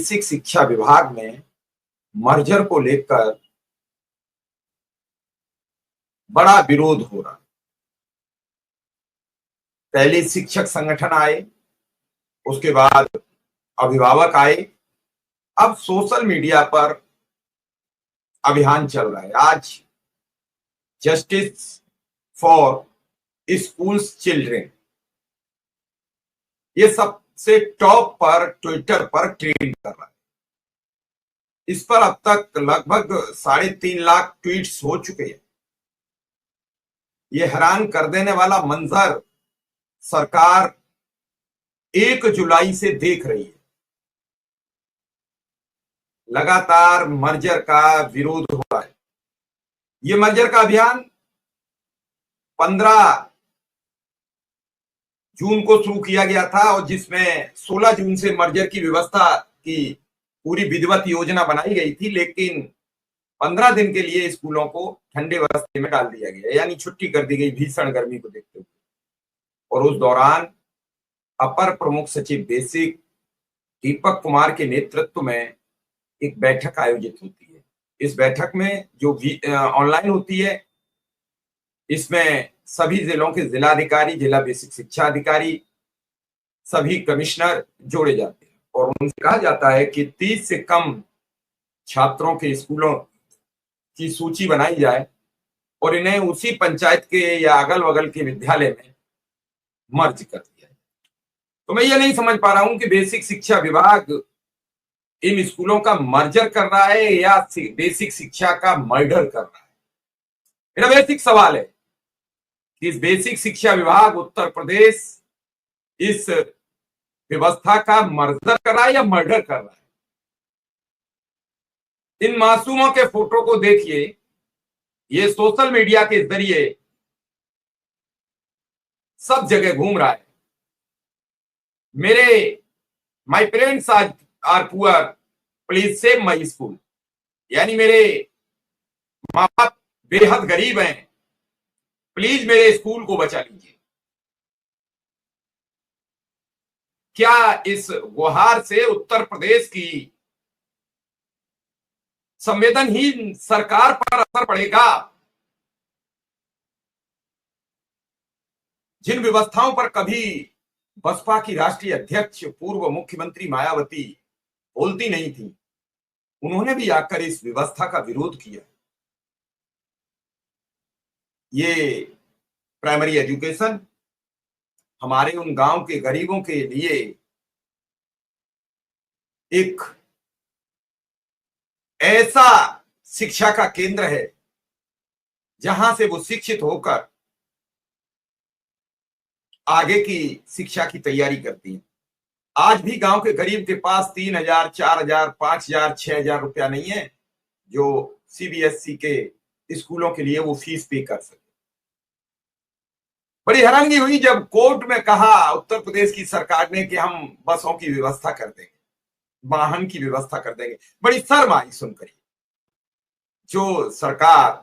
Basic शिक्षा विभाग में मर्जर को लेकर बड़ा विरोध हो रहा है। पहले शिक्षक संगठन आए, उसके बाद अभिभावक आए, अब सोशल मीडिया पर अभियान चल रहा है। आज जस्टिस फॉर स्कूल्स चिल्ड्रेन ये सबसे टॉप पर ट्विटर पर ट्रेंड कर रहा है। इस पर अब तक लगभग 3.5 लाख ट्वीट्स हो चुके हैं। ये हैरान कर देने वाला मंजर सरकार 1 जुलाई से देख रही है। लगातार मर्जर का विरोध हो रहा है। ये मर्जर का अभियान 15 जून को शुरू किया गया था और जिसमें 16 जून से मर्जर की व्यवस्था की पूरी विधिवत योजना बनाई गई थी, लेकिन 15 दिन के लिए स्कूलों को ठंडे बस्ते में डाल दिया गया, यानी छुट्टी कर दी गई भीषण गर्मी को देखते हुए। और उस दौरान अपर प्रमुख सचिव बेसिक दीपक कुमार के नेतृत्व में एक बैठक आयोजित होती है। इस बैठक में जो ऑनलाइन होती है, इसमें सभी जिलों के जिलाधिकारी, जिला बेसिक शिक्षा अधिकारी, सभी कमिश्नर जोड़े जाते हैं और उनसे कहा जाता है कि 30 से कम छात्रों के स्कूलों की सूची बनाई जाए और इन्हें उसी पंचायत के या अगल बगल के विद्यालय में मर्ज कर दिया जाए। तो मैं ये नहीं समझ पा रहा हूं कि बेसिक शिक्षा विभाग इन स्कूलों का मर्जर कर रहा है या बेसिक शिक्षा का मर्डर कर रहा है। मेरा बेसिक सवाल है कि इस बेसिक शिक्षा विभाग उत्तर प्रदेश इस व्यवस्था का मर्जर कर रहा है या मर्डर कर रहा है। इन मासूमों के फोटो को देखिए, ये सोशल मीडिया के जरिए सब जगह घूम रहा है। My parents are poor, please save my school, यानी मेरे माँ बाप बेहद गरीब हैं, प्लीज मेरे स्कूल को बचा लीजिए। क्या इस गुहार से उत्तर प्रदेश की संवेदनहीन सरकार पर असर पड़ेगा? जिन व्यवस्थाओं पर कभी बसपा की राष्ट्रीय अध्यक्ष पूर्व मुख्यमंत्री मायावती बोलती नहीं थी, उन्होंने भी आकर इस व्यवस्था का विरोध किया। ये प्राइमरी एजुकेशन हमारे उन गांव के गरीबों के लिए एक ऐसा शिक्षा का केंद्र है जहां से वो शिक्षित होकर आगे की शिक्षा की तैयारी करती हैं। आज भी गांव के गरीब के पास 3,000, 4,000, 5,000, 6,000 रुपया नहीं है जो सीबीएसई के स्कूलों के लिए वो फीस पे कर सके। बड़ी हैरानगी हुई जब कोर्ट में कहा उत्तर प्रदेश की सरकार ने कि हम बसों की व्यवस्था कर देंगे, वाहन की व्यवस्था कर देंगे। बड़ी शर्म आई सुनकर। जो सरकार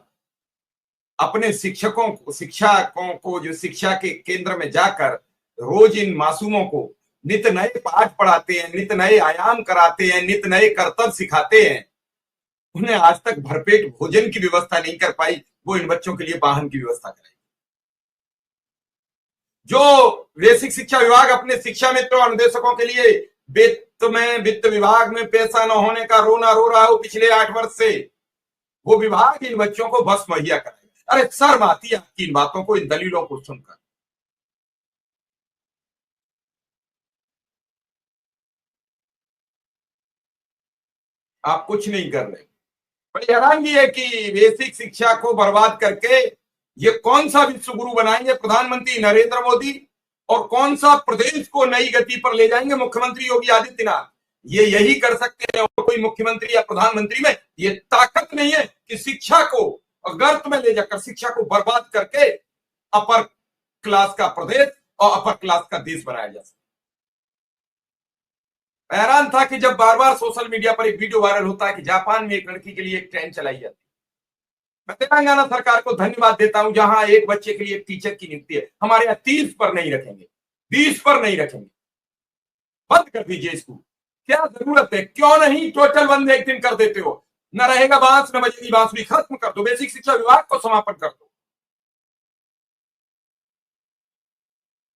अपने शिक्षकों को जो शिक्षा के केंद्र में जाकर रोज इन मासूमों को नित नए पाठ पढ़ाते हैं, नित नए आयाम कराते हैं, नित नए कर्तव्य सिखाते हैं, उन्हें आज तक भरपेट भोजन की व्यवस्था नहीं कर पाई, वो इन बच्चों के लिए वाहन की व्यवस्था कराई। जो बेसिक शिक्षा विभाग अपने शिक्षा मित्रों अनुदेशकों के लिए वित्त विभाग में पैसा न होने का रोना रो रहा हो पिछले 8 वर्ष से, वो विभाग इन बच्चों को बस मुहैया कराए। अरे शर्म आती है आपकी इन बातों को, इन दलीलों को सुनकर। आप कुछ नहीं कर रहे। बड़ी हैरानगी है कि बेसिक शिक्षा को बर्बाद करके ये कौन सा विश्व गुरु बनाएंगे प्रधानमंत्री नरेंद्र मोदी, और कौन सा प्रदेश को नई गति पर ले जाएंगे मुख्यमंत्री योगी आदित्यनाथ। ये यही कर सकते हैं और कोई मुख्यमंत्री या प्रधानमंत्री में ये ताकत नहीं है कि शिक्षा को गर्त में ले जाकर शिक्षा को बर्बाद करके अपर क्लास का प्रदेश और अपर क्लास का देश बनाया जा सके। हैरान था कि जब बार बार सोशल मीडिया पर एक वीडियो वायरल होता है कि जापान में एक लड़की के लिए एक ट्रेन चलाई जाती है। मैं तेलंगाना सरकार को धन्यवाद देता हूं जहां एक बच्चे के लिए एक टीचर की नियुक्ति है। हमारे यहां 30 पर नहीं रखेंगे, 20 पर नहीं रखेंगे। बंद कर दीजिए इसको। क्या जरूरत है? क्यों नहीं टोटल बंद एक दिन कर देते हो? न रहेगा बांस न बजेगी बांसुरी, खत्म कर दो। बेसिक शिक्षा विभाग को समापन कर दो।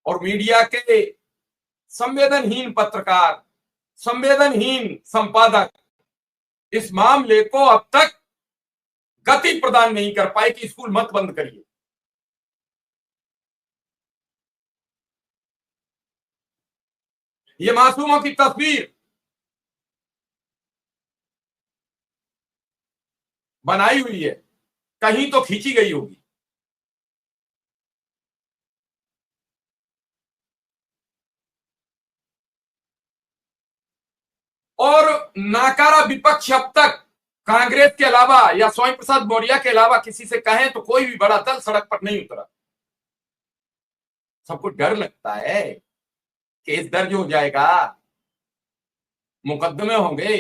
और मीडिया के संवेदनहीन पत्रकार, संवेदनहीन संपादक इस मामले को अब तक गति प्रदान नहीं कर पाए कि स्कूल मत बंद करिए। ये मासूमों की तस्वीर बनाई हुई है, कहीं तो खींची गई होगी। और नाकारा विपक्ष अब तक कांग्रेस के अलावा या स्वामी प्रसाद मौर्य के अलावा किसी से कहें तो कोई भी बड़ा दल सड़क पर नहीं उतरा। सबको डर लगता है केस दर्ज हो जाएगा, मुकदमे होंगे,